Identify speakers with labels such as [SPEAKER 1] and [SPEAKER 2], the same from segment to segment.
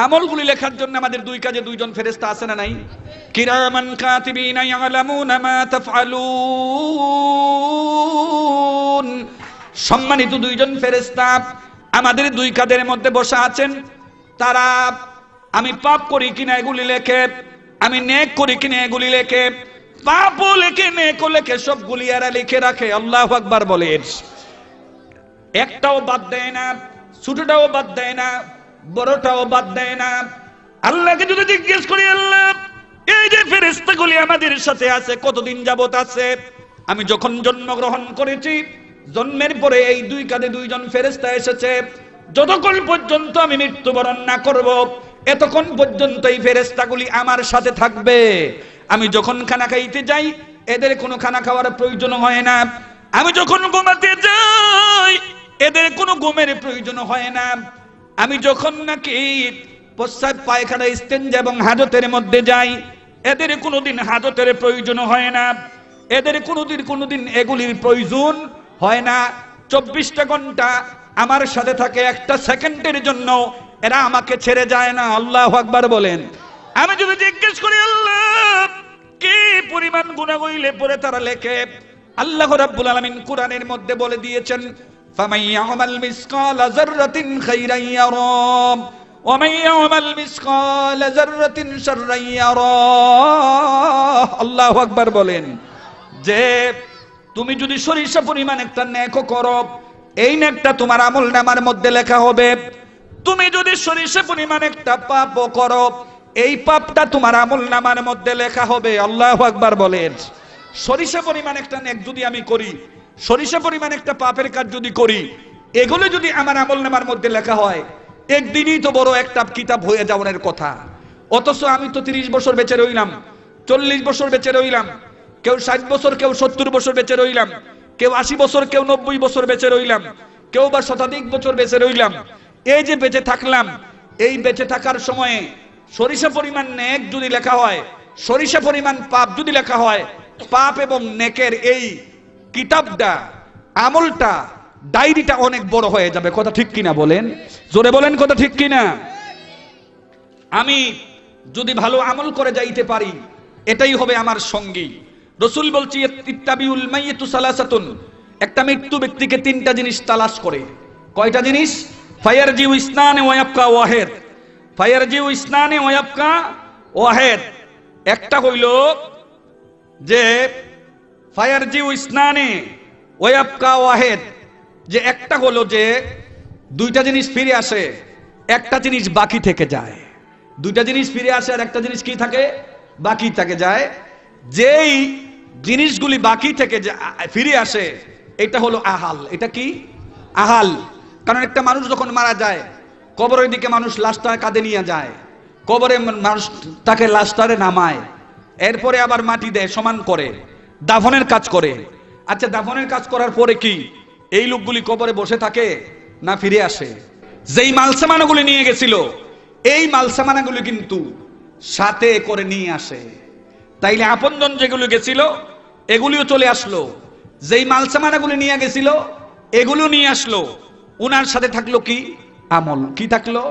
[SPEAKER 1] আমলগুলি লেখার জন্য আমাদের দুই কাজে দুইজন ফেরেশতা আছে না নাই? কিরামান কাতিবিনা ইয়ালামুনা মা তাফআলুন। সম্মানিত দুইজন ফেরেশতা আমাদের দুই কাঁধের মধ্যে বসা আছেন। তারা আমি পাপ করি কিনা এগুলি লেখে, আমি নেক করি কিনা এগুলি লেখে, পাপও লেখে নেকও লেখে, সবগুলি এরা লিখে রাখে। আল্লাহু আকবার বলেন। একটাও বাদ দেয় না, ছোটটাও বাদ দেয় না, বড়টাও বাদ দেয় না। আল্লাহকে যদি জিজ্ঞেস করি, আল্লাহ এই যে ফেরেশতাগুলি আমাদের সাথে আছে কতদিন যাবত আছে? আমি যখন জন্মগ্রহণ করেছি, জন্মের পরে এই দুই কাঁধে দুইজন ফেরেশতা এসেছে। যতক্ষণ পর্যন্ত আমি মৃত্যুবরণ না করব, এতক্ষণ পর্যন্ত এই ফেরেশতাগুলি আমার সাথে থাকবে। আমি যখন খানা খাইতে যাই, এদের কোনো খানা খাওয়ার প্রয়োজন হয় না। আমি যখন ঘুমাতে যাই, এদের কোনো ঘুমের প্রয়োজন হয় না। আমি যখন নাকি প্রস্রাব পায়খানা ইস্তেঞ্জা এবং হাজতের মধ্যে যাই, এদের কোনোদিন হাজতের প্রয়োজন হয় না। এদের কোনোদিন এগুলির প্রয়োজন হয় না। 24টা ঘন্টা আমার সাথে থাকে, একটা সেকেন্ডের জন্য এরা আমাকে ছেড়ে যায় না। আল্লাহু আকবার বলেন। আমি যদি জিজ্ঞেস করি, আল্লাহ কি পরিমাণ গুনাহ হইলে পরে তারা লেখে? আল্লাহ রাব্বুল আলামিন কোরআনের মধ্যে বলে দিয়েছেন, ফামান ইয়ামাল মিসকালা যাররাতিন খাইরান ইয়ারা ওয়া মান ইয়ামাল মিসকালা যাররাতিন শাররান ইয়ারা। আল্লাহু আকবার বলেন যে তুমি যদি সরিষা পরিমাণ একটা নেক করো, এই নেকটা তোমার আমলনামার মধ্যে লেখা হবে। তুমি যদি সরিষা পরিমাণ একটা পাপ করো, এই পাপটা তোমার আমলনামার মধ্যে লেখা হবে। আল্লাহু আকবার বলেন। সরিষা পরিমাণ একটা নেক যদি আমি করি, সরিষা পরিমাণ একটা পাপের কাজ যদি করি, এগুলো যদি আমার আমলনামার মধ্যে লেখা হয়, একদিনই তো বড় একটা কিতাব হয়ে যাওয়ার কথা। অথচ আমি তো 30 বছর বেঁচে রইলাম, 40 বছর বেঁচে রইলাম, কেউ 60 বছর, কেউ 70 বছর বেঁচে রইলাম, কেউ 80 বছর, কেউ 90 বছর বেঁচে রইলাম, কেউ বা শতাধিক বছর বেঁচে রইলাম। এই যে বেঁচে থাকলাম, এই বেঁচে থাকার সময়ে সরিষা পরিমাণ নেক যদি লেখা হয়, সরিষা পরিমাণ পাপ যদি লেখা হয়, পাপ এবং নেকের এই কিতাবটা, আমলটা, ডায়েরিটা অনেক বড় হয়ে যাবে। কথা ঠিক কিনা বলেন? জোরে বলেন, কথা ঠিক কিনা? আমি যদি ভালো আমল করে যাইতে পারি, এটাই হবে আমার সঙ্গী। রাসূল বলছি, ইত্তাবিউল মাইয়িতু সালাসাতুন। একটা মৃত্যু ব্যক্তিকে 3টা জিনিস তালাশ করে। কয়টা জিনিস? ফায়ারজিউ ইসনানে ওয়া ইয়াবকা ওয়াহিদ। ফায়ারজিউ ইসনানে ওয়া ইয়াবকা ওয়াহিদ। একটা হইল যে ফায়ারজিউ ইসনানে ওয়া ইয়াবকা ওয়াহিদ, যে একটা হলো যে 2টা জিনিস ফিরে আসে, একটা জিনিস বাকি থেকে যায়। 2টা জিনিস ফিরে আসে আর একটা জিনিস কি থাকে? বাকি থেকে যায়। যেই জিনিসগুলি বাকি থেকে ফিরে আসে, এটা হলো আহাল। এটা কি? আহাল। কারণ একটা মানুষ যখন মারা যায়, কবরের দিকে মানুষ লাশটা কাঁধে নিয়ে যায়, কবরে মানুষ তাকে লাশটারে নামায়, এরপরে আবার মাটি দেয়, সমান করে, দাফনের কাজ করে। আচ্ছা, দাফনের কাজ করার পরে কি এই লোকগুলি কবরে বসে থাকে না ফিরে আসে? যেই মালসামানাগুলি নিয়ে গেছিল, এই মালসামানাগুলি কিন্তু সাথে করে নিয়ে আসে। তাইলে আপনজন যেগুলো গেছিল এগুলিও চলে আসলো, যেই মালসামানাগুলি নিয়ে গেছিল এগুলো নিয়ে আসলো। উনার সাথে থাকলো কি? আমল। কি থাকলো?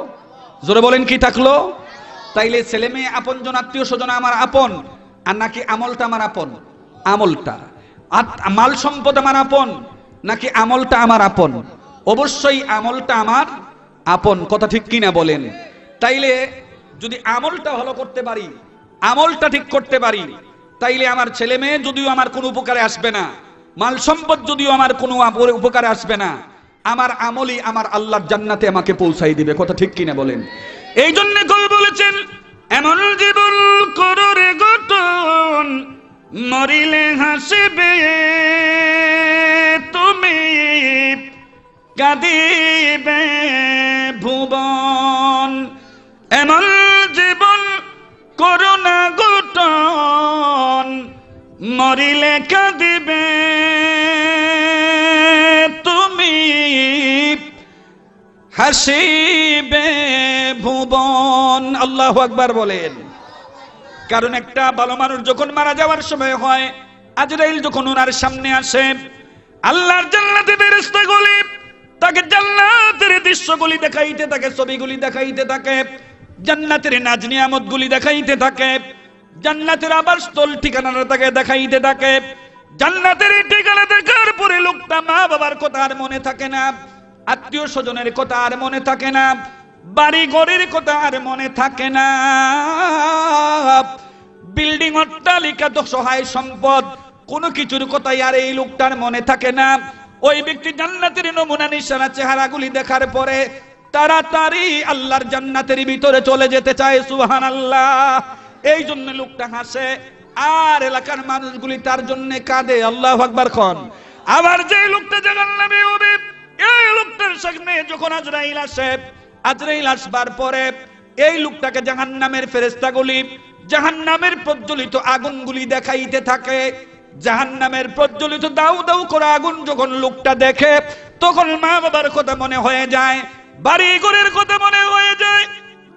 [SPEAKER 1] জোরে বলেন, কি থাকলো? তাইলে ছেলে মেয়ে আপনজন, আত্মীয় স্বজন আমার আপন, আর নাকি আমলটা আমার আপন? আমলটা। মাল সম্পদ আমার আপন নাকি আমলটা আমার আপন? অবশ্যই আমলটা আমার আপন। কথা ঠিক কিনা বলেন? তাইলে যদি আমলটা ভালো করতে পারি, আমলটা ঠিক করতে পারি, তাইলে আমার ছেলে মেয়ে যদিও আমার কোনো উপকারে আসবে না, মাল সম্পদ যদিও আমার কোনো উপকারে আসবে না, আমার আমলই আমার আল্লাহর জান্নাতে আমাকে পৌঁছাই দিবে। কথা ঠিক কিনা বলেন? এই জন্য কবি বলেছেন, এমন জীবন করো রে গঠন, মরিলে হাসিবে তুমি, কাঁদিবে ভুবন। এমন জীবন করো না গঠন, মরিলে কাঁদিবে তুমি, হাসিবে ভুবন। আল্লাহু আকবার বলেন। কারণ একটা ভালো মানুষ যখন মারা যাওয়ার সময় হয়, আজরাইল যখন ওনার সামনে আসে, আল্লাহর জান্নাতে ফেরেশতাগুলি তাকে জান্নাতের দৃশ্যগুলি দেখাইতে থাকে, ছবিগুলি দেখাইতে থাকে। জান্নাতের নাজ নিয়ামতগুলি দেখাইতে থাকে, জান্নাতের আবাসস্থল ঠিকানাটা তাকে দেখাইতে থাকে। জান্নাতের ঠিকানা দেখার পরে লোকটা মা বাবার কথা আর মনে থাকে না, আত্মীয় স্বজনের কথা আর মনে থাকে না, বাড়ি ঘরের কথা আর মনে থাকে না, বিল্ডিং অট্টালিকা তো সহায় সম্পদ কোনো কিছুর কথাই আর এই লোকটার মনে থাকে না। ওই ব্যক্তি জান্নাতের নমুনা নিশানা চেহারাগুলি দেখার পরে তাড়াতাড়ি আল্লাহর জান্নাতের ভিতরে চলে যেতে চায়। সুবহানাল্লাহ। এই জন্য লোকটা হাসে আর এলাকার মানুষগুলি তার জন্য কাঁদে। আল্লাহু আকবার খন। আবার যে লোকটা জাহান্নামে হবে, এই লোকটার সামনে যখন আজরাইল আসে, আজরাইল আসবার পরে এই লোকটাকে জাহান্নামের ফেরেশতাগুলি জাহান্নামের প্রজ্বলিত আগুনগুলি দেখাইতে থাকে। জাহান্নামের প্রজ্বলিত দাউ দাউ করে আগুন যখন লোকটা দেখে, তখন মা বাবার কথা মনে হয়ে যায়, বাড়ি ঘরের কথা মনে হয়ে যায়,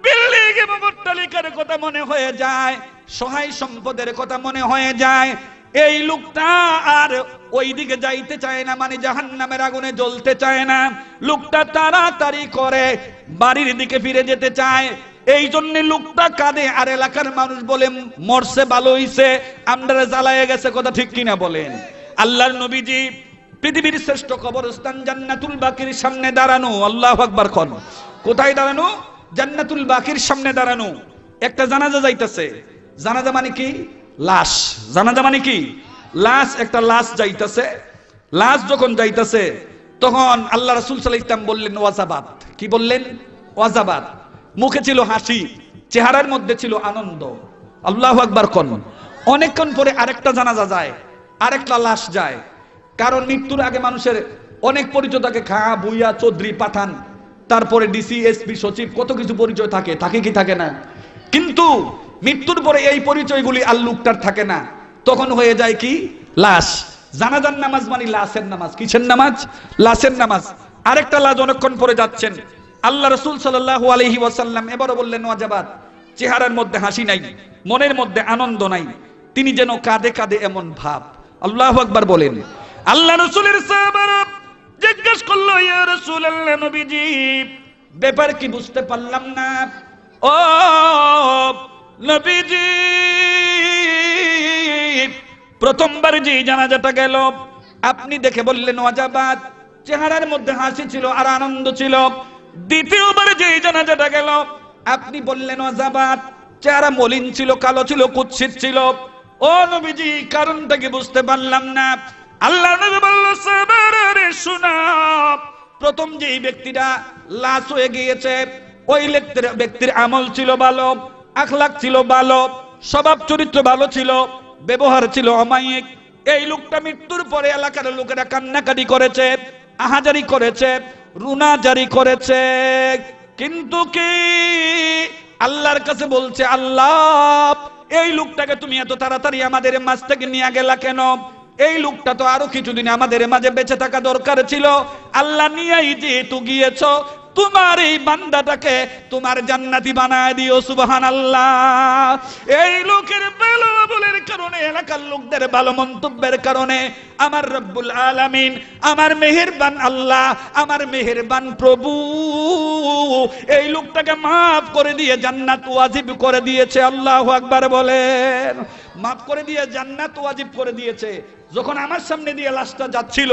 [SPEAKER 1] বিল্ডিং এবং অট্টালিকার কথা মনে হয়ে যায়, সহায় সম্পদের কথা মনে হয়ে যায়। এই লোকটা আর ওই দিকে যাইতে চায় না, মানে জাহান্নামের আগুনে জ্বলতে চায় না। লোকটা তাড়াতাড়ি করে বাড়ির দিকে ফিরে যেতে চায়। এই জন্য লোকটা কাঁদে আর এলাকার মানুষ বলে মরছে ভালো হইছে, আমরা জ্বালায় গেছে। কথা ঠিক কিনা বলেন? আল্লাহর নবীজি পৃথিবীর শ্রেষ্ঠ কবরস্থান জান্নাতুল বাকির সামনে দাঁড়ানো। আল্লাহু আকবার খন। কোথায় দাঁড়ানো? জান্নাতুল বাকির সামনে দাঁড়ানো। একটা জানাজা যাইতেছে। জানাজা মানে কি? লাশ। জানাজা মানে কি? লাশ। একটা লাশ যাইতেছে। লাশ যখন যাইতেছে তখন আল্লাহ রাসূল সাল্লাল্লাহু আলাইহি ওয়াসাল্লাম বললেন ওয়াজাবাত। কি বললেন? ওয়াজাবাত। মুখে ছিল হাসি, চেহারার মধ্যে ছিল আনন্দ। আল্লাহু আকবার খন। অনেকক্ষণ পরে আরেকটা জানাজা যায়, আরেকটা লাশ যায়। কারণ মৃত্যুর আগে মানুষের অনেক পরিচয় থাকে, খা, বুইয়া, চৌধুরী, পাঠান, তারপরে ডিসি, এসপি, সচিব, কত কিছু পরিচয় থাকে, থাকে কি থাকে না? কিন্তু মৃত্যুর পরে এই পরিচয়গুলি আর লোকটার থাকে না, তখন হয়ে যায় কি? লাশ। জানাজার নামাজ মানে লাশের নামাজ। কিসের নামাজ? লাশের নামাজ। আরেকটা লাশ অনেকক্ষণ পরে যাচ্ছেন। আল্লাহ রাসূল সাল্লাল্লাহু আলাইহি ওয়াসাল্লাম এবারও বললেন ওয়াজাবাত। চেহারার মধ্যে হাসি নাই, মনের মধ্যে আনন্দ নাই, তিনি যেন কাঁদে কাঁদে এমন ভাব। আল্লাহু আকবার বলেন। আল্লাহ রাসূলের সাহাবারা জিজ্ঞেস করলো, ইয়া রাসূলুল্লাহ, নবীজি ব্যাপার কি বুঝতে পারলাম না। ও নবীজি, প্রথমবার যে জানাজাটা গেল আপনি দেখে বললেন ওয়াজাবাত, চেহারার মধ্যে হাসি ছিল আর আনন্দ ছিল। দ্বিতীয়বার যে জানাজাটা গেল আপনি বললেন ওয়াজাবাত, চেহারা মলিন ছিল, কালো ছিল, কুৎসিত ছিল। ও নবীজি, কারণটা কি বুঝতে পারলাম না। আল্লাহ নবী বললেন, সাহাবারা শুনো, প্রথম যে ব্যক্তিটা লাশ হয়ে গিয়েছে ওই ব্যক্তির আমল ছিল ভালো, আখলাক ছিল ভালো, স্বভাব চরিত্র ভালো ছিল, ব্যবহার ছিল অমায়িক। এই লোকটা মৃত্যুর পরে এলাকার লোকেরা কান্নাকাটি করেছে, আহাজারি করেছে, রুনা জারি করেছে, কিন্তু কি আল্লাহর কাছে বলছে, আল্লাহ এই লোকটাকে তুমি এত তাড়াতাড়ি আমাদের মাঝ থেকে নিয়ে গেলা কেন? এই লোকটা তো আরো কিছুদিন আমাদের মাঝে বেঁচে থাকা দরকার ছিল। আল্লাহ নিয়েই যেহেতু গিয়েছ, তোমার এই বান্দাটাকে তোমার জান্নাতি বানায় দিও। সুবহানাল্লাহ। এই লোকের ভালো আমলের কারণে, এলাকার লোকদের ভালো মন্তব্যের কারণে আমার রব্বুল আলামিন, আমার মেহেরবান আল্লাহ, আমার মেহেরবান প্রভু এই লোকটাকে মাফ করে দিয়ে জান্নাত ওয়াজিব করে দিয়েছে। আল্লাহু আকবার বলেন। মাফ করে দিয়ে জান্নাত ওয়াজিব করে দিয়েছে। যখন আমার সামনে দিয়ে লাশটা যাচ্ছিল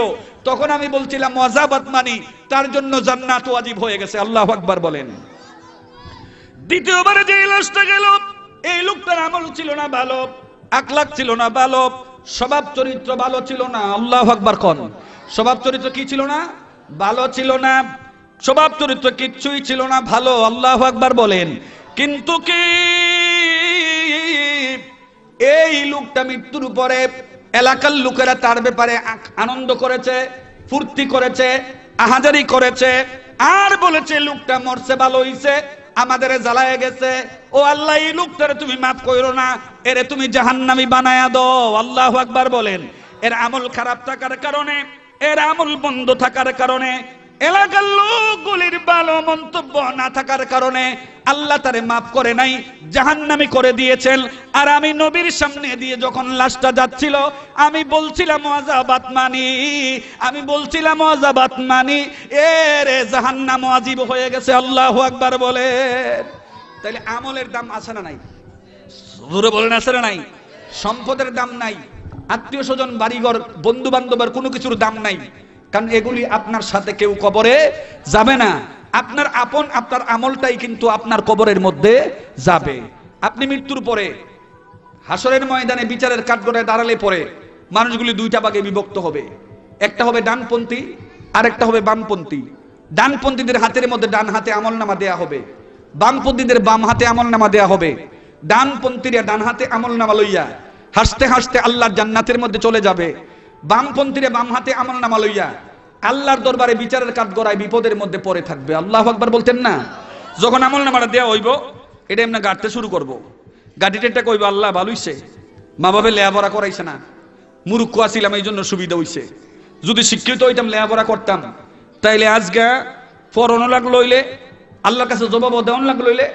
[SPEAKER 1] তখন আমি বলছিলাম ওয়াজাবাত মানি তার জন্য জান্নাত ওয়াজিব হয়ে গেছে। আল্লাহু আকবার বলেন। দ্বিতীয়বারে যে লাশটা গেল এই লোকটার আমল ছিল না ভালো, আখলাক ছিল না ভালো, স্বভাব চরিত্র ভালো ছিল না। আল্লাহু আকবার কোন। স্বভাব চরিত্র কি ছিল না? ভালো ছিল না। স্বভাব চরিত্র কিচ্ছুই ছিল না ভালো। আল্লাহু আকবার বলেন। কিন্তু কি এই লোকটা মৃত্যুর পরে এলাকার লোকেরা তার ব্যাপারে আনন্দ করেছে, ফুর্তি করেছে, আহাজারি করেছে, আর বলেছে লোকটা মরছে ভালো হইছে, আমাদের জ্বালায় গেছে। ও আল্লাহ, এই লোকটারে তুমি মাফ করো না, এরে তুমি জাহান্নামী বানায়া দাও। আল্লাহু আকবার বলেন। এর আমল খারাপ থাকার কারণে, এর আমল বন্ধ থাকার কারণে, এলাকার লোকগুলির ভালো মন্তব্য না থাকার কারণে আল্লাহ তারে মাফ করে নাই, জাহান্নামী করে দিয়েছেন। আর আমি নবীর সামনে দিয়ে যখন লাশটা যাচ্ছিল আমি বলছিলাম ওয়াজাবাত মানি, আমি বলছিলাম ওয়াজাবাত মানি, এর জাহান্নাম ওয়াজিব হয়ে গেছে। আল্লাহু আকবার বলেন। তাইলে আমলের দাম আছে না নাই? জোরে বলেন আছে না নাই? সম্পদের দাম নাই, আত্মীয় স্বজন বাড়িঘর বন্ধু বান্ধবের কোনো কিছুর দাম নাই, কারণ এগুলি আপনার সাথে কেউ কবরে যাবে না। আপনার আপন আপনার আমলটাই কিন্তু আপনার কবরের মধ্যে যাবে। আপনি মৃত্যুর পরে হাসরের ময়দানে বিচারের কাঠগড়ায় দাঁড়ালে পরে মানুষগুলি দুইটা ভাগে বিভক্ত হবে, একটা হবে ডানপন্থী আর একটা হবে বামপন্থী। ডানপন্থীদের হাতের মধ্যে ডান হাতে আমলনামা দেয়া হবে, বামপন্থীদের বাম হাতে আমলনামা দেয়া হবে। ডানপন্থীরা ডান হাতে আমলনামা লইয়া হাসতে হাসতে আল্লাহর জান্নাতের মধ্যে চলে যাবে, বামপন্থীরা বাম হাতে আমলনামা লইয়া আল্লাহর দরবারে বিচারের কাঠগড়ায় বিপদের মধ্যে পড়ে থাকবে। আল্লাহু আকবার বলতেন না? যখন আমলনামাটা দেয়া হইব, এটা এমনি গাড়তে শুরু করব, গাড়িটা কইব আল্লাহ ভালো হইছে, মা বাবা লেয়াপড়া করাইছে না, মুরুক্ষ আছিলাম এই জন্য সুবিধা হইছে, যদি শিক্ষিত হইতাম লেয়াপড়া করতাম তাইলে আজকে ফরনো লাগলো হইলে আল্লাহর কাছে জবাব দেওয়ান লাগলো হইলে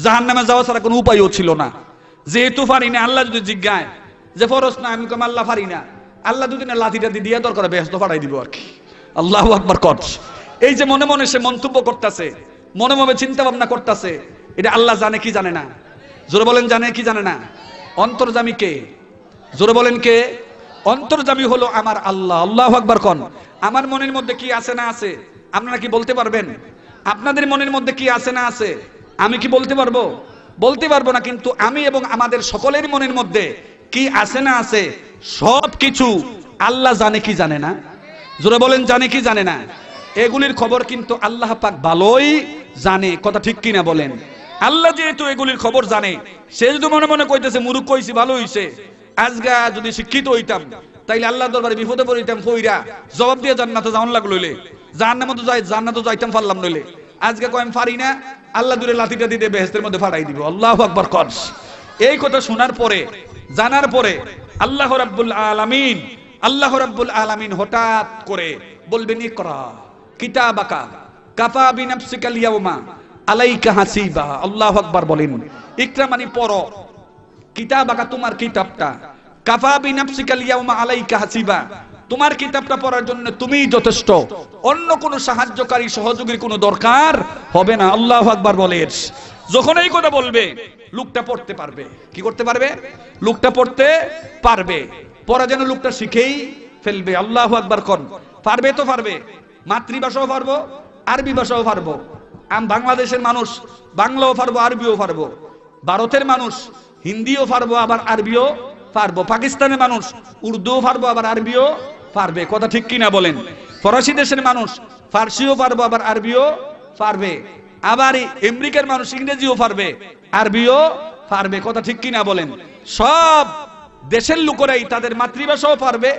[SPEAKER 1] জাহান্নামে যাওয়া ছাড়া কোনো উপায়ও ছিল না। যেহেতু পারি না, আল্লাহ যদি জিজ্ঞায় যে ফরজ না, আমি কম আল্লাহ পারি না, আল্লাহ দুদিন লাঠিটা দিয়ে দরকার বেহেশত ফাড়াই দিব আর কি। আল্লাহু আকবার কর। এই যে মনে মনে সে মন্তব্য করতেছে, মনে মনে চিন্তা ভাবনা করতেছে, এটা আল্লাহ জানে কি জানে না? জোরে বলেন জানে কি জানে না? অন্তর্যামী কে? জোরে বলেন কে? অন্তর্যামী হলো আমার আল্লাহ। আল্লাহু আকবার কোন। আমার মনের মধ্যে কি আছে না আছে আপনারা কি বলতে পারবেন? আপনাদের মনের মধ্যে কি আছে না আছে আমি কি বলতে পারবো? বলতে পারবো না, কিন্তু আমি এবং আমাদের সকলের মনের মধ্যে কি আছে না আছে সব কিছু আল্লাহ জানে কি জানে না? জোরে বলেন জানে কি জানে না? এগুলির খবর কিন্তু আল্লাহ পাক ভালোই জানে, কথা ঠিক কিনা বলেন? আল্লাহ যেহেতু এগুলির খবর জানে, সে যদি মনে মনে কইতেছে মুরুখ কইছি ভালো হইছে, আজগা যদি শিক্ষিত হইতাম তাইলে আল্লাহর দরবারে বিপদে পড়িতাম, কইরা জবাব দিয়ে জান্নাতে যাওয়ান লাগলো হইলে জান্নাতে যাইতাম পারলাম নইলে, আজকে কয় আমি পারি না, আল্লাহ দূরে লাঠিটা দিতে বেহেশতের মধ্যে ফাড়াই দিব। আল্লাহু আকবার কর। এই কথা শোনার পরে জানার পরে আল্লাহ রাব্বুল আলামিন হঠাৎ করে বলবেন ইকরা কিতাবাকা কাফা বিনাফসিকাল ইয়াউমা আলাইকা হাসিবা। আল্লাহু আকবার বলেন। ইকরা মানে পড়ো, কিতাবাকা তোমার কিতাবটা, কাফা বিনাফসিকাল ইয়াউমা আলাইকা হাসিবা তোমার কিতাবটা পড়ার জন্য তুমিই যথেষ্ট, অন্য কোনো সাহায্যকারী সহযোগীর কোনো দরকার হবে না। আল্লাহু আকবার বলেন। যখন এই কথা বলবে লোকটা পড়তে পারবে। কি করতে পারবে? লোকটা পড়তে পারবে, পড়া যেন লোকটা শিখেই ফেলবে। আল্লাহু আকবার কোন। পারবে তো পারবে, মাতৃভাষাও পারবো, আরবি ভাষাও পারবো। বাংলাদেশের মানুষ বাংলাও পারবো, আরবিও পারবো। ভারতের মানুষ হিন্দিও পারবো, আবার আরবিও পারবো। পাকিস্তানের মানুষ উর্দুও পারবো, আবার আরবিও পারবে। কথা ঠিক কিনা বলেন? ফরাসি দেশের মানুষ ফার্সিও পারবো, আবার আরবিও পারবে। আবার আমেরিকার মানুষ ইংরেজিও পারবে, আরবিও পারবে। কথা ঠিক কিনা বলেন? সব দেশের লোকেরাই তাদের মাতৃভাষাও পারবে,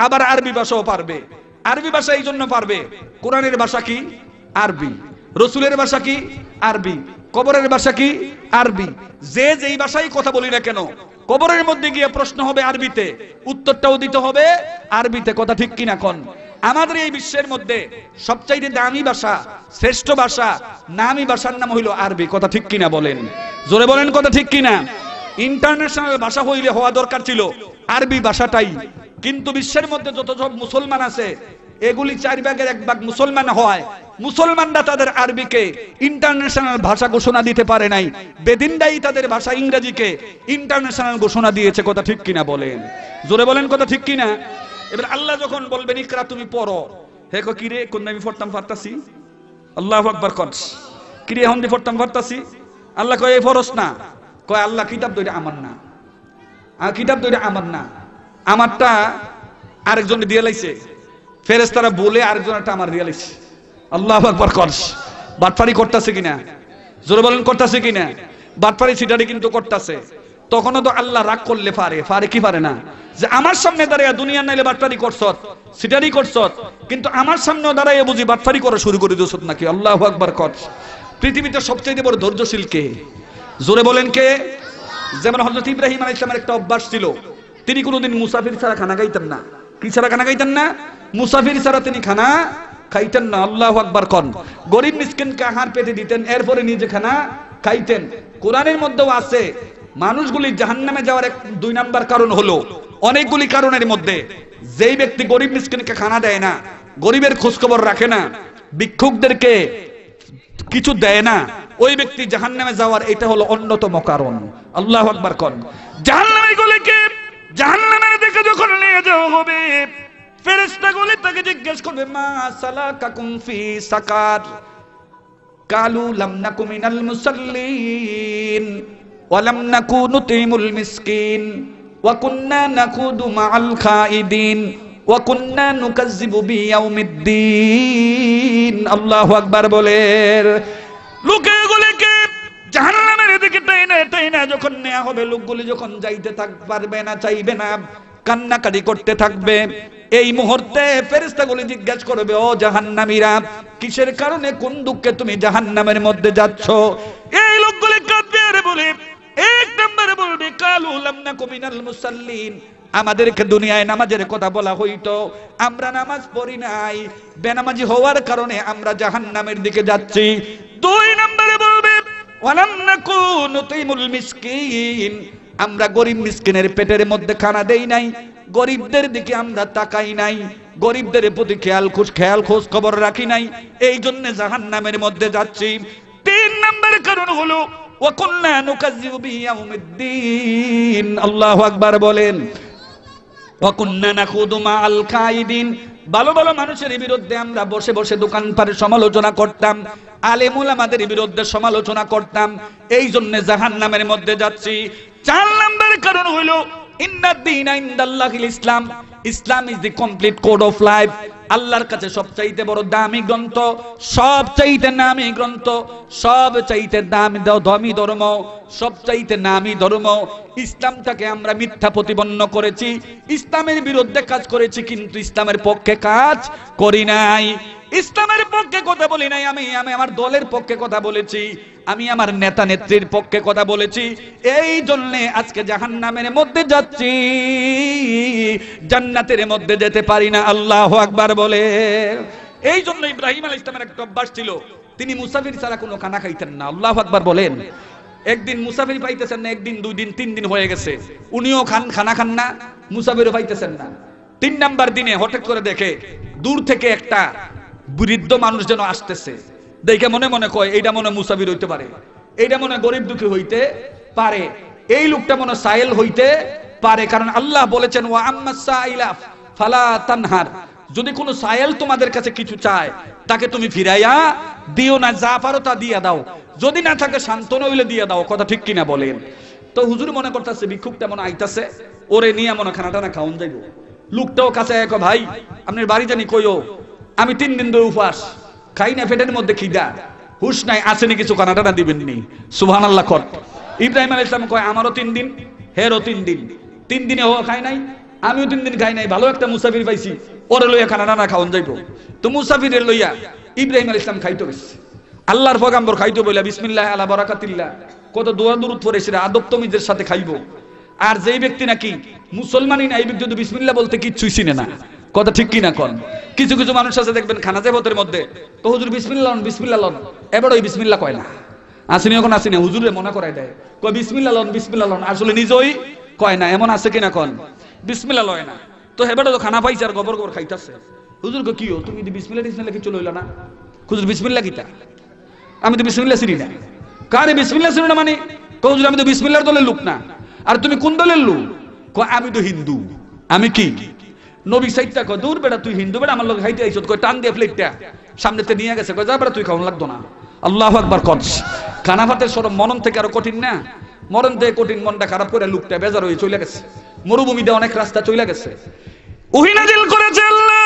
[SPEAKER 1] আবার আরবি ভাষাও পারবে। আরবি ভাষা এই জন্য পারবে, কোরআনের ভাষা কি? আরবি। রসুলের ভাষা কি? আরবি। কবরের ভাষা কি? আরবি। যে যেই ভাষায় কথা বলি না কেন, কবরের মধ্যে গিয়ে প্রশ্ন হবে আরবিতে, উত্তরটাও দিতে হবে আরবিতে। কথা ঠিক কিনা কোন? আমাদের এই বিশ্বের মধ্যে সবচাইতে দামি ভাষা, শ্রেষ্ঠ ভাষা, নামী ভাষার নাম হইল আরবি। কথা ঠিক কিনা বলেন? জোরে বলেন কথা ঠিক কিনা? ইন্টারন্যাশনাল ভাষা হইলে হওয়া দরকার ছিল আরবি ভাষাটাই, কিন্তু বিশ্বের মধ্যে যত সব মুসলমান আছে এগুলি 4 ভাগের 1 ভাগ মুসলমান হয়। মুসলমানরা তাদের আরবিকে ইন্টারন্যাশনাল ভাষা ঘোষণা দিতে পারে নাই, বেদিনরাই তাদের ভাষা ইংরেজিকে ইন্টারন্যাশনাল ঘোষণা দিয়েছে। কথা ঠিক কিনা বলেন? জোরে বলেন কথা ঠিক কিনা? এবার আল্লাহ যখন বলবেন ইকরা তুমি পড়ো, হে কো কিরে কোন আমি পড়তাম পারতাছি? আল্লাহু আকবার কর। কিরে এখন দি পড়তাম পারতাছি? আল্লাহ কয় এই ফরজ না। কয় আল্লাহ কিতাব দইটা আমার না, আর কিতাব দইটা আমার না, আমারটা আরেকজন দিয়ে লাইছে। ফেরেশতারা বলে আরেকজনটা আমার দিয়ে লাইছে। আল্লাহু আকবার কর। বাটপারি করতেছে কিনা? জোরে বলেন করতেছে কিনা? বাটপারি সিটারি কিন্তু করতেছে। তখনও তো আল্লাহ রাগ করলে পারে কি পারে না? যে আমার সামনে দাঁড়ায় দুনিয়ার নাইলে বাটপারি করছত, সিটারি করছত, কিন্তু আমার সামনেও দাঁড়ায় বুঝি বাটপারি করা শুরু করে দিয়েছত নাকি? আল্লাহু আকবার কর। পৃথিবীতে সবচেয়ে বড় ধৈর্যশীল কে? জোরে বলেন কে? যেমন হযরত ইব্রাহিম আলাইহিস সালামের একটা অভ্যাস ছিল, তিনি কোনোদিন মুসাফির ছাড়া খানা খাইতেন না। কি ছাড়া খানা খাইতেন না? মুসাফির ছাড়া তিনি খানা খাইতেন না। আল্লাহু আকবার কোন। গরিব মিসকিনকে আহার পেতে দিতেন, এরপরে নিজে খানা খাইতেন। কোরআনের মধ্যেও আছে মানুষগুলি জাহান্নামে যাওয়ার 2 নাম্বার কারণ হলো, অনেকগুলি কারণের মধ্যে যেই ব্যক্তি গরিব মিসকিনকে খানা দেয় না, গরিবের খোঁজ খবর রাখে না, ভিক্ষুকদেরকে কিছু দেয় না, ওই ব্যক্তি জাহান্নামে যাওয়ার এটা হলো অন্যতম কারণ। আল্লাহু আকবার কোন। জাহান্নামে গুলিকে জাহান্নামের দিকে যখন নিয়ে যাওয়া হবে, ফেরেশতাগুলো তাকে জিজ্ঞেস করবে, মা সালাকাকুম ফি সাকার, কালু লাম নাকু মিনাল মুসাল্লিন ওয়া লাম নাকু নুতিমুল মিসকিন ওয়া কুন্না নাকুদু মাআল খাইদিন ওয়া কুন্না নুকাজ্জিবু বিয়াউমিদ্দিন। আল্লাহু আকবার বলেন। লোকগুলোকে জাহান্নামের দিকে টাইনা যখন নেওয়া হবে, লোকগুলি যখন যাইতে পারবে না, চাইবে না, কান্নাকাটি করতে থাকবে, এই মুহূর্তে ফেরেশতাগুলি জিজ্ঞাসা করবে, ও জাহান্নামীরা, কিসের কারণে কোন দুঃখে তুমি জাহান্নামের মধ্যে যাচ্ছ? এই লোকগুলি কাঁদবে আর বলে, এক নম্বরে বলবে, কালু লাম নাকু মিনাল মুসাল্লিন, আমাদেরকে দুনিয়ায় নামাজের কথা বলা হইতো, আমরা নামাজ পড়ি নাই, বেনামাজি হওয়ার কারণে আমরা জাহান্নামের দিকে যাচ্ছি। দুই নম্বরে বলবে, ওয়ালাম নাকু নুতিমুল মিসকিন, আমরা গরিব মিসকিনের পেটের মধ্যে খানা দেই নাই, গরিবদের দিকে আমরা তাকাই নাই, গরিবদের প্রতি খেয়াল খোঁজ খবর রাখি নাই, এই জন্য জাহান্নামের মধ্যে যাচ্ছি। তিন নম্বর কারণ হলো ওয়া কুন্না নুকাজ্জিবু বিয়াউমিদ্দিন। আল্লাহু আকবার বলেন। ওয়া কুন্না নাখুদু মাআল খাইদিন, ভালো ভালো মানুষের বিরুদ্ধে আমরা বসে বসে দোকানপাটে সমালোচনা করতাম, আলেম উলামাদের বিরুদ্ধে সমালোচনা করতাম, এই জন্য জাহান্নামের মধ্যে যাচ্ছি। চার নম্বর কারণ হলো ইন্নাদ দীনা ইনদাল্লাহিল ইসলাম, Islam is the complete code of life. আল্লাহর কাছে সবচাইতে বড় দামি গ্রন্থ, সবচাইতে নামী গ্রন্থ, সবচাইতে দামি ধর্ম, সবচাইতে নামী ধর্ম ইসলামটাকে আমরা মিথ্যা প্রতিপন্ন করেছি, ইসলামের বিরুদ্ধে কাজ করেছি, কিন্তু ইসলামের পক্ষে কাজ করি নাই, ইসলামের পক্ষে কথা বলি নাই। আমি আমার দলের পক্ষে কথা বলেছি, আমি আমার নেতা নেত্রীর পক্ষে কথা বলেছি, এই জন্য আজকে জাহান্নামের মধ্যে যাচ্ছি, জান্নাতের মধ্যে যেতে পারি না। আল্লাহু আকবার বলে। এই জন্য ইব্রাহিম আলাইহিস সালামের একটা অভ্যাস ছিল, তিনি মুসাফির ছাড়া কোনো খানা খাইতেন না। আল্লাহু আকবার বলেন। একদিন মুসাফির পাইতেছেন না, একদিন, দুই দিন, তিন দিন হয়ে গেছে, উনিও খানা খান না, মুসাফিরও পাইতেছেন না। তিন নাম্বার দিনে হঠাৎ করে দেখে দূর থেকে একটা বৃদ্ধ মানুষ যেন আসতেছে, দেখে মনে মনে কয় এইটা মনে মুসাফির হইতে পারে, এইটা মনে গরিব দুঃখী হইতে পারে, এই লোকটা মনে সাইল হইতে পারে, কারণ আল্লাহ বলেছেন ওয়া আম্মাস সাইলা ফালা তানহার, যদি কোনো সাইল তোমাদের কাছে কিছু চায় তাকে তুমি ফিরাইয়া দিও না, যা পারো তা দিয়া দাও, যদি না থাকে সান্ত্বনা হইলে দিয়া দাও। কথা ঠিক কিনা বলেন? তো হুজুর মনে করতেছে ভিক্ষুকটা মনে আইতাছে, ওরে নিয়ে মনে খানাটা না খাওন যাইব। লোকটাও কাছে এক, ভাই আপনার বাড়ি জানি কইও, আমি 3 দিন ধরে উপবাস, খাই না, পেটের মধ্যে খিদা, হুশ নাই, আসেনি কিছু খানাটা না দিবেন নি। সুবহানাল্লাহ কর। ইব্রাহিম আলাইহিস সালাম কয় আমারও 3 দিন, হেরও 3 দিন, 3 দিনে ও খাই নাই, আমিও 3 দিন খাই নাই, ভালো একটা মুসাফির পাইছি, ওরে লইয়া খানাটা না খাওন যাইব। তো মুসাফিরের লইয়া ইব্রাহিম আলাইহিস সালাম খাইতে গেছে, আল্লাহর পয়গম্বর খাইতে বইলা বিসমিল্লাহ আলা বারাকাতিল্লাহ, কত দোয়া দুরূদ পড়ে সেটা আদব তমিজের সাথে খাইবো। আর যেই ব্যক্তি নাকি মুসলমানই না, এই ব্যক্তি যদি বিসমিল্লাহ বলতে কিচ্ছুই চিনে না। কথা ঠিক কিনা কোন? কিছু কিছু মানুষ আছে দেখবেন খানা জাবতের মধ্যে, তো হুজুর বিসমিল্লাহ লন, বিসমিল্লাহ লন, এবার ওই বিসমিল্লাহ কয় না, আসেনি এখন আসেনি, হুজুরে মনে করাই দেয়, কয় বিসমিল্লাহ লন, বিসমিল্লাহ লন, আসলে নিজেই কয় না, এমন আছে কিনা কোন? বিসমিল্লাহ লয় না। তো এবার তো খানা পাইছে আর গোবর গোবর খাইতেছে। হুজুর কি হো, তুমি বিসমিল্লাহ টিসমিল্লাহ কিছু লইলা না? হুজুর বিসমিল্লাহ কিতা? আমি তো বিসমিল্লাহ চিনি না। কারে বিসমিল্লাহ চিনি না মানে? হুজুর আমি তো বিসমিল্লাহর দলের লোক না। আর তুমি কোন দলের লোক? কয় আমি তো হিন্দু। আমি কি নবী সাইদটা? কয় দূর বেটা, তুই হিন্দু বেটা, আমার লোক খাইতে আইছত। কয় টান দিয়ে প্লেটটা সামনেতে নিয়ে গেছে, কয় যা বেটা তুই খাওয়ান লাগতো না। আল্লাহু আকবার কর। খানা ভাতের সরম মনন থেকে আরো কঠিন না? মরণ থেকে কঠিন, মনটা খারাপ করে লোকটা বেজার হয়ে চলে গেছে, মরুভূমিতে অনেক রাস্তা চলে গেছে। ওহী নাযিল করেছে আল্লাহ,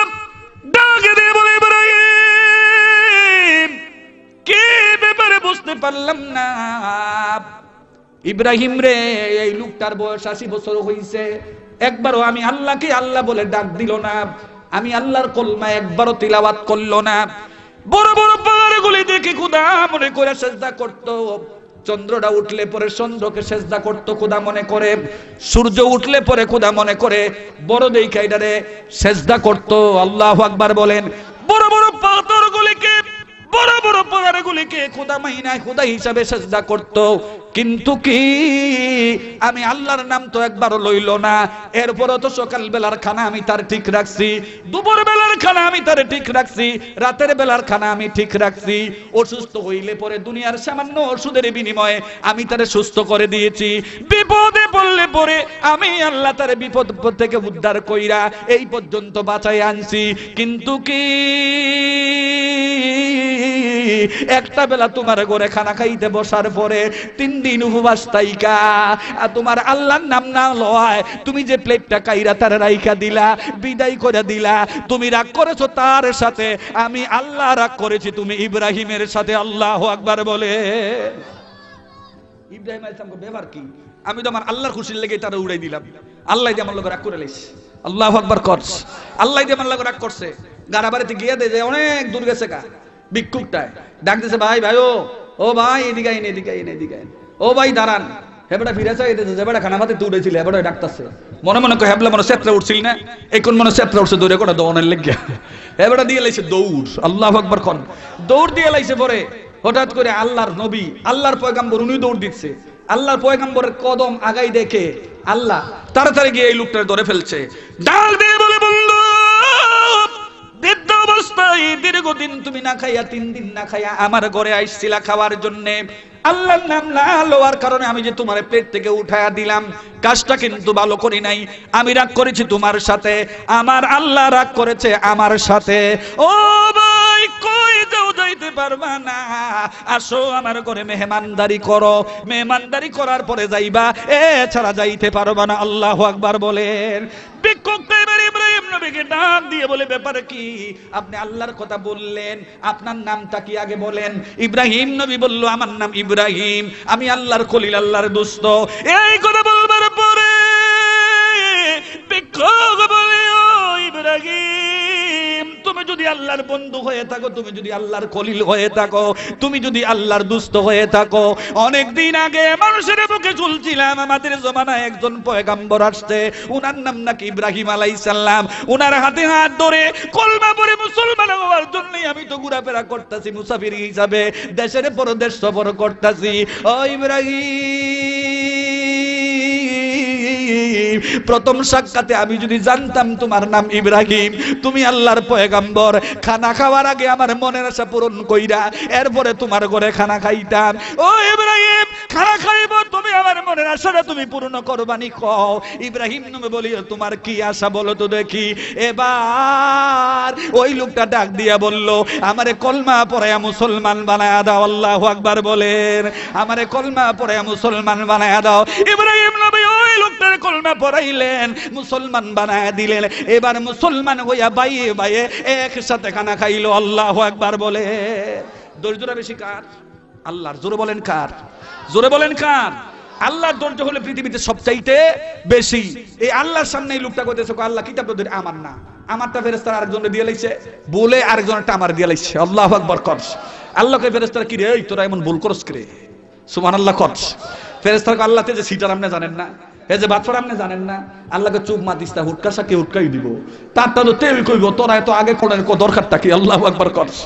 [SPEAKER 1] ডাকে দিয়ে বলে ইব্রাহিম কি ব্যাপারে বুঝতে পারলাম না। ইব্রাহিম রে, এই লোকটার বয়স 80 বছর হইছে, একবারও আমি আল্লাহকে আল্লাহ বলে ডাক দিল না, আমি আল্লাহর কলমা একবারও তিলাওয়াত করলো না। বড় বড় পাহাড়গুলি দেখে খোদা মনে করে সেজদা করত, চন্দ্রটা উঠলে পরে চন্দ্রকে সেজদা করত খোদা মনে করে, সূর্য উঠলে পরে খোদা মনে করে, বড় দেখে এটারে সেজদা করত। আল্লাহু আকবার বলেন। বড় বড় পাথরগুলিকে, বড় বড় পাহাড়গুলিকে খোদা মাইনা খোদা হিসাবে সেজদা করত। কিন্তু কি আমি আল্লাহর নাম তো একবারও লইল না। এরপরও তো সকাল বেলার খানা আমি তার ঠিক রাখছি, দুপুর বেলার খানা আমি তার ঠিক রাখছি, রাতের বেলার খানা আমি ঠিক রাখছি। অসুস্থ হইলে পরে দুনিয়ার সামান্য ওষুধের বিনিময়ে আমি তারে সুস্থ করে দিয়েছি। বিপদে পড়লে পরে আমি আল্লাহ তার বিপদ থেকে উদ্ধার কইরা এই পর্যন্ত বাঁচাই আনছি। কিন্তু কি একটা বেলা তোমার ঘরে খানা খাইতে বসার পরে 3 দিন উপবাস থাইকা আর তোমার আল্লাহর নাম না লয় তুমি যে প্লেটটা কাইরা তার রাইখা দিলা, বিদায় করে দিলা, তুমি রাগ করেছো তার সাথে, আমি আল্লাহ রাগ করেছি তুমি ইব্রাহিমের সাথে। আল্লাহু আকবার বলে। ইব্রাহিম আলাইহিস সালাম ব্যবহার কি? আমি তো আমার আল্লাহর খুশির লেগে তারা উড়াই দিলাম, আল্লাহ দিয়ে আমার লোক রাগ করে লাইছে। আল্লাহু আকবার করস, আল্লাহ দিয়ে আমার লোক রাগ করছে। গারাবাড়িতে গিয়ে দে যে অনেক দূর গেছে কা ভিক্ষুকটায় ডাক দিছে, ভাই ভাই ও ভাই এদিকে আইন এদিকে আইন এদিকে আইন, ও ভাই দাঁড়ান। হেবড়া ফিরে চাইতেছে, যে বেড়া খানা মাতে তুই উঠেছিল হেবড়া ডাকতেছে, মনে মনে কয় হেবলা মনে চেত্রা উঠছিল না, এখন মনে চেত্রা উঠছে দৌড়ে কোটা দৌড়ের লেগে হেবড়া দিয়ে লাইছে দৌড়। আল্লাহু আকবার কোন দৌড় দিয়ে লাইছে। পরে হঠাৎ করে আল্লাহর নবী আল্লাহর পয়গাম্বর উনি দৌড় দিচ্ছে, আল্লাহর পয়গাম্বরের কদম আগাই দেখে আল্লাহ তাড়াতাড়ি গিয়ে এই লোকটা ধরে ফেলছে, ডাল দিয়ে বলে বলল, বৃদ্ধ অবস্থায় দীর্ঘদিন তুমি না খাইয়া 3 দিন না খাইয়া আমার ঘরে আইছিলা খাওয়ার জন্য, আল্লাহর নাম না লওয়ার কারণে আমি যে তোমার পেট থেকে উঠায়া দিলাম, কাজটা কিন্তু ভালো করি নাই। আমি রাগ করেছি তোমার সাথে, আমার আল্লাহ রাগ করেছে আমার সাথে। ও ভাই কই যাও, যাইতে পারবা না, আসো আমার ঘরে মেহমানদারি করো, মেহমানদারি করার পরে যাইবা, এছাড়া যাইতে পারবা না। আল্লাহু আকবার বলেন। ভিক্ষুকটা এবার ইব্রাহিম নবীকে ডাক দিয়ে বলে, ব্যাপার কি? আপনি আল্লাহর কথা বললেন, আপনার নামটা কি আগে বলেন। ইব্রাহিম নবী বলল, আমার নাম ইব্রাহিম, আমি আল্লাহর খলিল, আল্লাহর দোস্ত। এই কথা বলবার পরে ভিক্ষুক বলে, ও ইব্রাহিম, তুমি যদি আল্লাহর বন্ধু হয়ে থাকো, তুমি যদি আল্লাহর খলিল হয়ে থাকো, তুমি যদি আল্লাহর দোস্ত হয়ে থাকো, অনেক দিন আগে মানুষের বুকে চলছিলাম, আমাদের জমানায় একজন পয়গাম্বর আসছে, উনার নাম নাকি ইব্রাহিম আলাইহিস সালাম, উনার হাতে হাত ধরে কলমা পড়ে মুসলমান হওয়ার জন্য আমি তো ঘোরাফেরা করতেছি মুসাফির হিসাবে, দেশের পর দেশ সফর করতেছি। ও ইব্রাহিম, প্রথম সাক্ষাতে আমি যদি জানতাম তোমার নাম ইব্রাহিম, তুমি আল্লাহর পয়গাম্বর, খানা খাওয়ার আগে আমার মনের আশা পূরণ কইরা এরপরে তোমার ঘরে খানা খাইতাম। ও ইব্রাহিম, খানা খাইব, তুমি আমার মনের আশাটা তুমি পূর্ণ করবানি কও। ইব্রাহিম নবী বলি, তোমার কি আশা বলো তো দেখি। এবার ওই লোকটা ডাক দিয়া বলল, আমারে কলমা পড়ায়া মুসলমান বানায়া দাও। আল্লাহু আকবার বলেন। আমারে কলমা পড়ায়া মুসলমান বানায়া দাও। ইব্রাহিম নবী ওই লোকটার কলমা পড়াইলেন, মুসলমান বানায়া দিলেন। এবার মুসলমান হইয়া বাইয়ে বাইয়ে একসাথে খানা খাইলো। আল্লাহু আকবার বলে। ধৈর্যটা বেশি কার? আল্লাহর। জোরে বলেন কার? জোরে বলেন কার? আল্লাহর ধৈর্য হলে পৃথিবীতে সবচাইতে বেশি। এই আল্লাহর সামনে এই লোকটা কইতেছে, আল্লাহ কিতাব তো আমার না, আমারটা ফেরেশতারা আরেকজনে দিয়ে লাইছে বলে আরেকজনেরটা আমার দিয়ে লাইছে। আল্লাহু আকবার করস। আল্লাহকে ফেরেশতারা কি রে, এই তোরা এমন ভুল করস রে, সুবহানাল্লাহ করস। ফেরেশতাকে আল্লাহতে যে সিটার আপনি জানেন না, এই যে বাদফার আপনি জানেন না, আল্লাহকে চুপ মাতিস তা হুটকা সাকি হুটকাই দিব, তারটা তো তেল কইব, তোরা এত আগে কোন দরকারটা কি? আল্লাহু আকবার করস।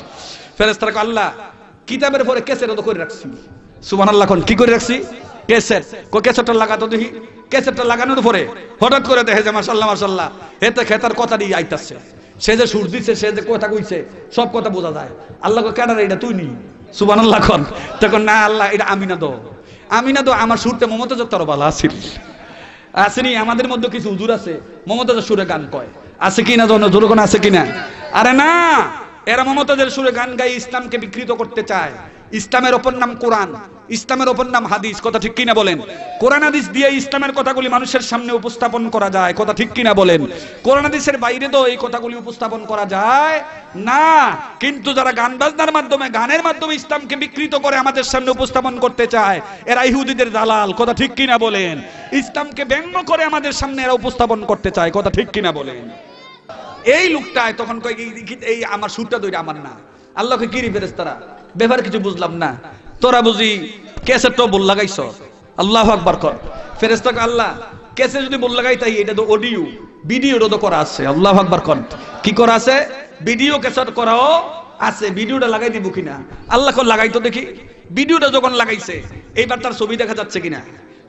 [SPEAKER 1] ফেরেশতাকে আল্লাহ কিতাবের পরে কেসের তো করে রাখছি। সুবহানাল্লাহ কোন কি করে রাখছি? কেসেট। কো কেসেটটা লাগাতো দেখি। কেসেটটা লাগানোর পরে হঠাৎ করে দেখে যে মাশাআল্লাহ মাশাআল্লাহ এতে খেতার কথা দিয়ে আইতাছে, সে যে সুর দিচ্ছে, সে যে কথা কইছে, সব কথা বোঝা যায়। আল্লাহ কো কেডা রে, এটা তুই নি? সুবহানাল্লাহ কোন। তখন না আল্লাহ এটা আমি না দো, আমি না দো, আমার সুরতে মমতাজের তর ভালো আছিল। আসেনি আমাদের মধ্যে কিছু হুজুর আছে মমতাজের সুরে গান কয়, আছে কিনা জানো? জোরে কোন আছে কিনা? আরে না, এরা মমতাজের সুরে গান গাই ইসলামকে বিকৃত করতে চায়। ইসলামের অপর নাম কোরআন, ইসলামের অপর নাম হাদিস। কথা ঠিক কিনা বলেন? কোরআন হাদিস দিয়ে ইসলামের কথাগুলি মানুষের সামনে উপস্থাপন করা যায়। কথা ঠিক কিনা বলেন? কোরআন হাদিসের বাইরে তো এই কথাগুলি উপস্থাপন করা যায় না। কিন্তু যারা গান বাজনার মাধ্যমে, গানের মাধ্যমে ইসলামকে বিকৃত করে আমাদের সামনে উপস্থাপন করতে চায়, এরা ইহুদিদের দালাল। কথা ঠিক কিনা বলেন? ইসলামকে ব্যঙ্গ করে আমাদের সামনে এরা উপস্থাপন করতে চায়। কথা ঠিক কিনা বলেন? এই লোকটায় তখন কয় এই আমার সুরটা দইটা আমার না। আল্লাহকে কি রে ফেরেশতারা, ব্যাপার কিছু বুঝলাম না, তোরা বুঝি ক্যাসেটটা বল লাগাইছ। আল্লাহু আকবার কর। ফেরেশতাকে আল্লাহ ক্যাসেট যদি বল লাগাই তাই এটা তো অডিও ভিডিও তো করা আছে। আল্লাহু আকবার কর। কি করা আছে? ভিডিও ক্যাসেট করাও আছে। ভিডিওটা লাগাই দিব কিনা? আল্লাহ কো লাগাই তো দেখি। ভিডিওটা যখন লাগাইছে এইবার তার ছবি দেখা যাচ্ছে কিনা,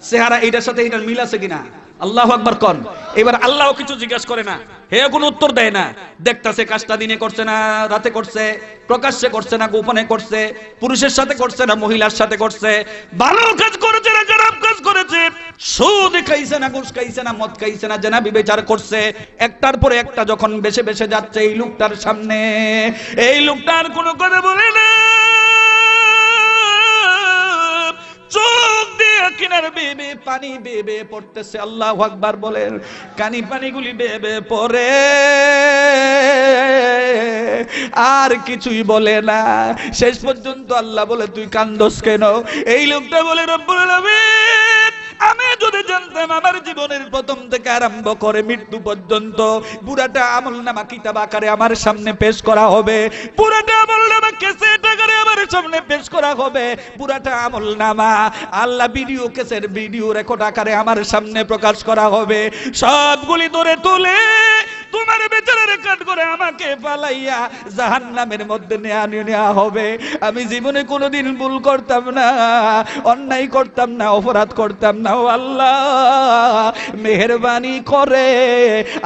[SPEAKER 1] চেহারা এইটার সাথে এইটার মিল আছে কিনা, আল্লাহু আকবার কোন। এবার আল্লাহ কিছু জিজ্ঞাসা করে না, হে কোনো উত্তর দেয় না, দেখতাছে কাজটা দিনে করছে না রাতে করছে, প্রকাশ্যে করছে না গোপনে করছে, পুরুষের সাথে করছে না মহিলার সাথে করছে, ভালো কাজ করেছে না খারাপ কাজ করেছে, সুদ খাইছে না ঘুষ খাইছে না মদ খাইছে না জেনা ব্যভিচার করছে, একটার পরে একটা যখন বেশে বেশে যাচ্ছে এই লোকটার সামনে, এই লোকটার কোনো কথা বলে না, চোখ দিয়ে কিনার বেবে পানি বেবে পড়তেছে, আল্লাহু আকবার বলেন। কানি পানিগুলি বেবে পড়ে আর কিছুই বলে না। শেষ পর্যন্ত আল্লাহ বলে তুই কান্দোস কেন? এই লোকটা বলে রব্বুল আলামিন, আমি যদি জানতাম আমার জীবনের প্রথম থেকে আরম্ভ করে মৃত্যু পর্যন্ত পুরাটা আমলনামা কিতাব আকারে আমার সামনে পেশ করা হবে, পুরাটা আমলনামা ক্যাসেট আকারে আমার সামনে পেশ করা হবে, পুরাটা আমলনামা আল্লাহ ভিডিও ক্যাসেট ভিডিও রেকর্ড আকারে আমার সামনে প্রকাশ করা হবে, সবগুলি ধরে তুলে তোমার বেচারা রেকর্ড করে আমাকে পালাইয়া জাহান্নামের মধ্যে নেওয়া হবে। আমি জীবনে কোনোদিন ভুল করতাম না, অন্যায় করতাম না, অপরাধ করতাম না। ও আল্লাহ, মেহেরবানি করে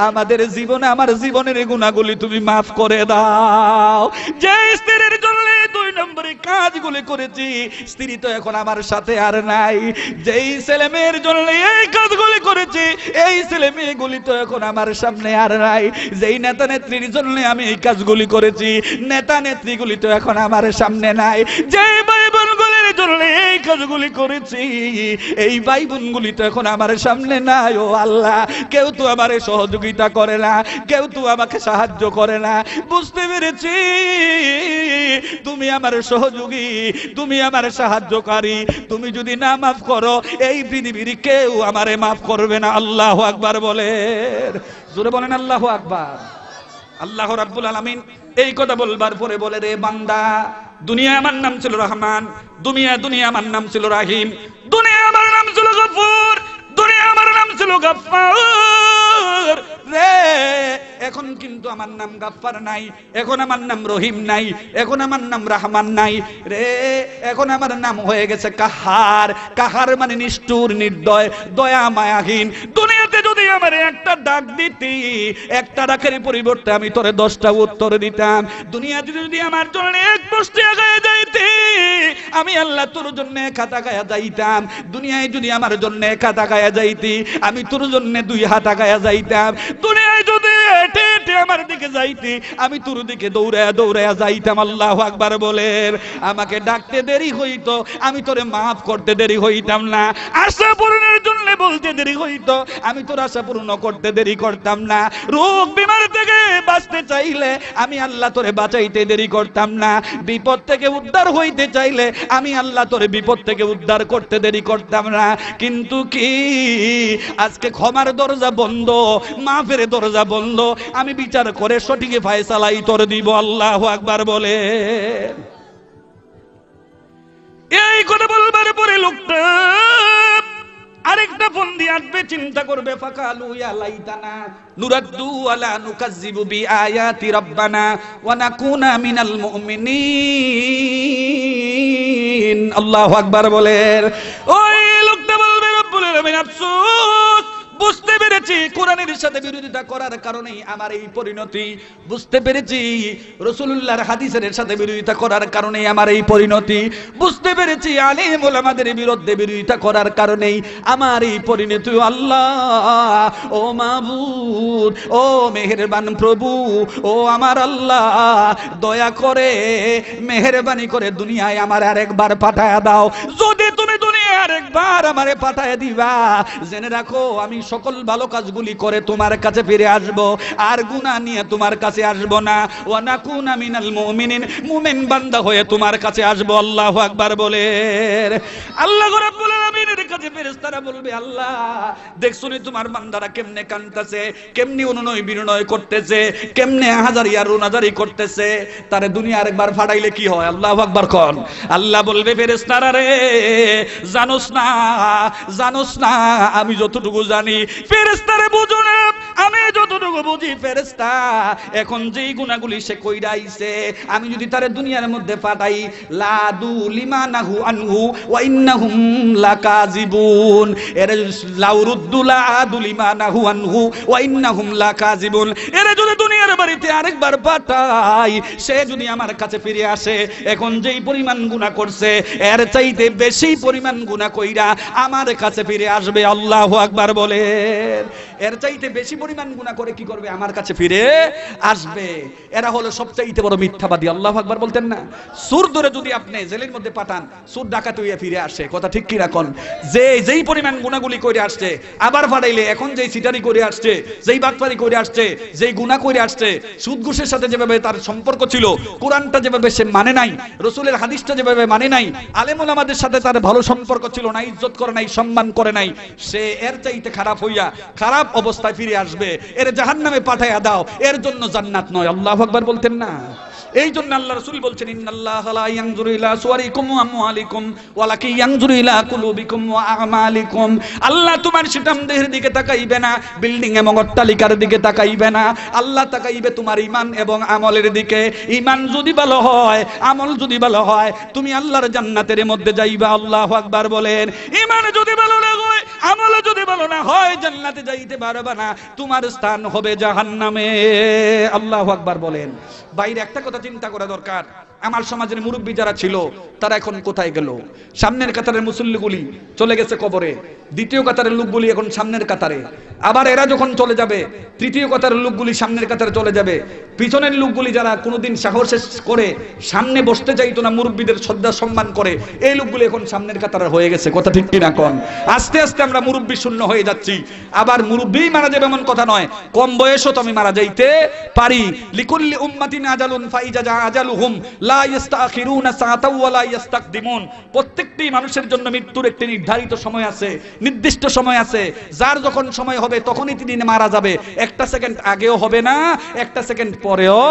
[SPEAKER 1] আমাদের জীবনে আমার জীবনের গুনাহগুলি তুমি মাফ করে দাও। যে স্ত্রীর জন্য 2 নম্বরে কাজগুলি করেছি, স্ত্রী তো এখন আমার সাথে আর নাই। যেই ছেলে মেয়ের জন্য এই কাজগুলি করেছি, এই ছেলে মেয়েগুলি তো এখন আমার সামনে আর নাই। যেই নেতা নেত্রীর জন্য আমি এই কাজগুলি করেছি, নেতা নেত্রীগুলি তো এখন আমার সামনে নাই। যেই ভাই বোনগুলির জন্য এই কাজগুলি করেছি, এই ভাই বোনগুলি তো এখন আমার সামনে নাই। ও আল্লাহ, কেউ তো আমার সহযোগিতা করে না, কেউ তো আমাকে সাহায্য করে না। বুঝতে পেরেছি তুমি আমার সহযোগী, তুমি আমার সাহায্যকারী। তুমি যদি না মাফ করো, এই পৃথিবীর কেউ আমারে মাফ করবে না। আল্লাহু আকবার বলেন, জোরে বলেন আল্লাহু আকবার। আল্লাহ রাব্বুল আলামিন এই কথা বলবার পরে বলে, রে বান্দা, দুনিয়া আমার নাম ছিল রহমান, দুনিয়া আমার নাম ছিল রাহিম, দুনিয়া আমার নাম ছিল গফুর, দুনিয়া আমার নাম ছিল গাফফার। রে এখন কিন্তু আমার নাম গাফফার নাই, এখন আমার নাম রহিম নাই, এখন আমার নাম রহমান নাই। রে এখন আমার নাম হয়ে গেছে কাহার। কাহার মানে নিষ্ঠুর, নির্দয়, দয়া মায়াহীন। দুনিয়াতে যদি আমার একটা ডাক দিতি, একটা ডাকের পরিবর্তে আমি তোরে 10টা উত্তর দিতাম। দুনিয়াতে যদি আমার জন্য এক পোস্টে আগায় যাইতি, আমি আল্লাহ তোর জন্য খাতা গায়া যাইতাম। দুনিয়ায় যদি আমার জন্য খাতা গায়া যাইতি, আমি তোর জন্য 2 হাত গায়া যাইতাম। দুনিয়ায় যদি হেঁটে হেঁটে আমার দিকে যাইতি, আমি তোর দিকে দৌড়ায়া দৌড়ায়া যাইতাম। আল্লাহু আকবার বলেন। আমাকে ডাকতে দেরি হইতো, আমি তোরে মাফ করতে দেরি হইতাম না। আশা পূরণের জন্য বলতে দেরি হইতো, আমি তোর আশা পূর্ণ করতে দেরি করতাম না। রোগ বিমার থেকে বাঁচতে চাইলে আমি আল্লাহ তোরে বাঁচাইতে দেরি করতাম না। বিপদ থেকে উদ্ধার হইতে চাইলে আমি আল্লাহ তোরে বিপদ থেকে উদ্ধার করতে দেরি করতাম না। কিন্তু কি আজকে ক্ষমার দরজা বন্ধ, মাফের দরজা বন্ধ। আমি বিচার করে সঠিক ফয়সালাই তোর দিব। আল্লাহু আকবার বলে। এই কথা বলবার পরে লোকটা আরেকটা ফোন দিয়ে আসবে, চিন্তা করবে, ফাকালু ইয়া লাইতানা নুরাদ্দু আলা নুকাজ্জিবু বিআয়াতি রাব্বানা ওয়া নাকুনা মিনাল মুমিনিন। আল্লাহু আকবার বলেন। ওই লোকটা বলবে, রব্বুল আলামিন আফসোস, বুঝতে পেরেছি কোরআনের সাথে বিরোধিতা করার কারণেই আমার এই পরিণতি। বুঝতে পেরেছি রাসূলুল্লাহর হাদিসের সাথে বিরোধিতা করার কারণেই আমার এই পরিণতি। বুঝতে পেরেছি আলেম ওলামাদের বিরুদ্ধে বিরোধিতা করার কারণেই আমার এই পরিণতি। আল্লাহ, ও মাবুদ, ও মেহেরবান প্রভু, ও আমার আল্লাহ, দয়া করে মেহেরবানি করে দুনিয়ায় আমার আরেকবার পাঠায়া দাও। যদি তুমি দুনিয়ায় আরেকবার আমারে পাঠায়া দিবা, জেনে রাখো আমি সকল ভালো কাজগুলি করে তোমার কাছে ফিরে আসব, আর গুনাহ নিয়ে তোমার কাছে আসব না। ওয়া নাকুনা মিনাল মুমিনিন, মুমিন বান্দা হয়ে তোমার কাছে আসব। আল্লাহু আকবার বলে। আল্লাহ রাব্বুল আলামিনের কাছে ফেরেশতারা বলবে, আল্লাহ দেখছনি তোমার বান্দারা কেমনে কাঁদতেছে, কেমনে অনুনয় বিনয় করতেছে, কেমনে হাজারিয়া রুনাজারি করতেছে, তারে দুনিয়া আরেকবার ফাটাইলে কি হয়? আল্লাহু আকবার কোন। আল্লাহ বলবে, ফেরেশতারা রে, জানোস না আমি যতটুকু জানি, ফেরেশতারা বুঝো না আমি যতটুকু বুঝি ফেরেশতা এখন যেই গুনাহগুলি সে কইরা আইছে আমি যদি তারে দুনিয়ার মধ্যে পাঠাই লাদু লিমানাহু আনহু ওয়া ইন্নাহুম লাকাযিবুন এরা লাউরুদ্দু লাদু লিমানাহু আনহু ওয়া ইন্নাহুম লাকাযিবুন এরা যদি দুনিয়ার বাড়িতে আরেকবার পাঠাই সে যদি আমার কাছে ফিরে আসে এখন যেই পরিমাণ গুনাহ করছে এর চাইতে বেশি পরিমাণ গুনাহ কইরা আমার কাছে ফিরে আসবে আল্লাহু আকবার বলেন এর চাইতে বেশি পরিমাণ গুনাহ করে কি করবে আমার কাছে ফিরে আসবে এরা হলো সবচাইতে বড় মিথ্যাবাদী আল্লাহু আকবার বলতেন না সুর ধরে যদি আপনি জেলের মধ্যে পাঠান সুর ডাকাত হইয়া ফিরে আসে কথা ঠিক কি না কোন যেই পরিমাণ গুনাহগুলি করে আসছে আবার ফাটাইলে এখন যেই সিটারি করে আসছে যেই বাটপারি করে আসছে যেই গুনাহ করে আসছে সুদ ঘুষের সাথে যেভাবে তার সম্পর্ক ছিল কোরআনটা যেভাবে সে মানে নাই রাসূলের হাদিসটা যেভাবে মানে নাই আলেম ওলামাদের সাথে তার ভালো সম্পর্ক ছিল না ইজ্জত করে নাই সম্মান করে নাই সে এর চাইতে খারাপ হইয়া খারাপ অবস্থায় ফিরে আসবে এর জাহান্নামে পাঠাইয়া দাও এর জন্য জান্নাত নয় আল্লাহু আকবার বলতেন না এই জন্য আল্লাহ রাসূল বলছেন ইন্নাল্লাহা লা ইয়ানজুরু ইলা সুওয়ারিকুম ওয়া আমওয়ালিকুম ওয়ালাকিন ইয়ানজুরু ইলা কুলুবিকুম ওয়া আমালিকুম আল্লাহ তোমার শিতাম দেহের দিকে তাকাইবে না বিল্ডিং এবং অট্টালিকার দিকে তাকাইবে না আল্লাহ তাকাইবে তোমার ঈমান এবং আমলের দিকে ঈমান যদি ভালো হয় আমল যদি ভালো হয় তুমি আল্লাহর জান্নাতের মধ্যে যাইবা আল্লাহু আকবার বলেন ঈমান যদি ভালো না হয় আমল যদি ভালো না হয় জান্নাতে যাইতে পারবে না তোমার স্থান হবে জাহান্নামে আল্লাহু আকবার বলেন বাইরে একটা কথা চিন্তা করা দরকার আমার সমাজের মুরব্বী যারা ছিল তারা এখন কোথায় গেল সামনের কাতারের মুসল্লিগুলি চলে গেছে কবরে দ্বিতীয় কাতারের লোকগুলি এখন সামনের কাতারে আবার এরা যখন চলে যাবে তৃতীয় কাতারের লোকগুলি সামনের কাতারে চলে যাবে পিছনের লোকগুলি যারা কোনোদিন সাহস করে সামনে বসতে চাইতো না মুরব্বীদের শ্রদ্ধা সম্মান করে এই লোকগুলি এখন সামনের কাতারে হয়ে গেছে কথা ঠিক কি না কোন আস্তে আস্তে আমরা মুরব্বী শূন্য হয়ে যাচ্ছি আবার মুরব্বী মারা যাবে এমন কথা নয় কম বয়সও তো আমি মারা যাইতে পারি লিকুল্লি উম্মাতিন আজালুন ফাইজা আজালুহুম লা ইস্তাখিরুনা সাআতাও ওয়া লা ইস্তাকদিমুন প্রত্যেকটি মানুষের জন্য মৃত্যুর একটি নির্ধারিত সময় আছে নির্দিষ্ট সময় আছে যার যখন সময় হবে তখনই তিনি মারা যাবে একটা সেকেন্ড আগেও হবে না একটা সেকেন্ড পরেও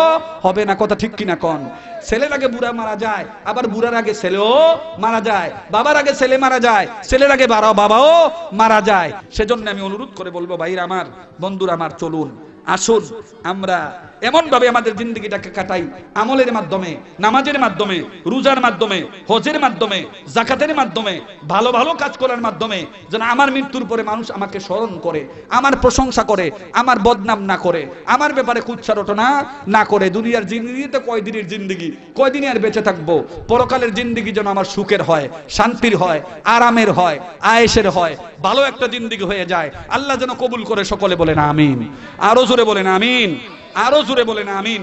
[SPEAKER 1] হবে না কথা ঠিক কি না কোন ছেলের আগে বুড়া মারা যায় আবার বুড়ার আগে ছেলেও মারা যায় বাবার আগে ছেলে মারা যায় ছেলের আগে বাবাও মারা যায় সেজন্য আমি অনুরোধ করে বলবো ভাইরা আমার বন্ধুরা আমার চলুন আসুন আমরা এমন ভাবে আমাদের জিন্দেগিটাকে কাটাই আমলের মাধ্যমে নামাজের মাধ্যমে রোজার মাধ্যমে হজের মাধ্যমে যাকাতের মাধ্যমে ভালো ভালো কাজ করার মাধ্যমে যেন আমার মৃত্যুর পরে মানুষ আমাকে স্মরণ করে আমার প্রশংসা করে আমার বদনাম না করে আমার ব্যাপারে কুচ্ছারটনা না করে দুনিয়ার জিন্দেগিতে কয়দিনের জিন্দেগি কয়দিনে আর বেঁচে থাকবো পরকালের জিন্দেগি যেন আমার সুখের হয় শান্তির হয় আরামের হয় আয়েশের হয় ভালো একটা জিন্দেগি হয়ে যায় আল্লাহ যেন কবুল করে সকলে বলেন আমিন আরো জোরে বলেন আমিন আরো জোরে বলেন আমিন।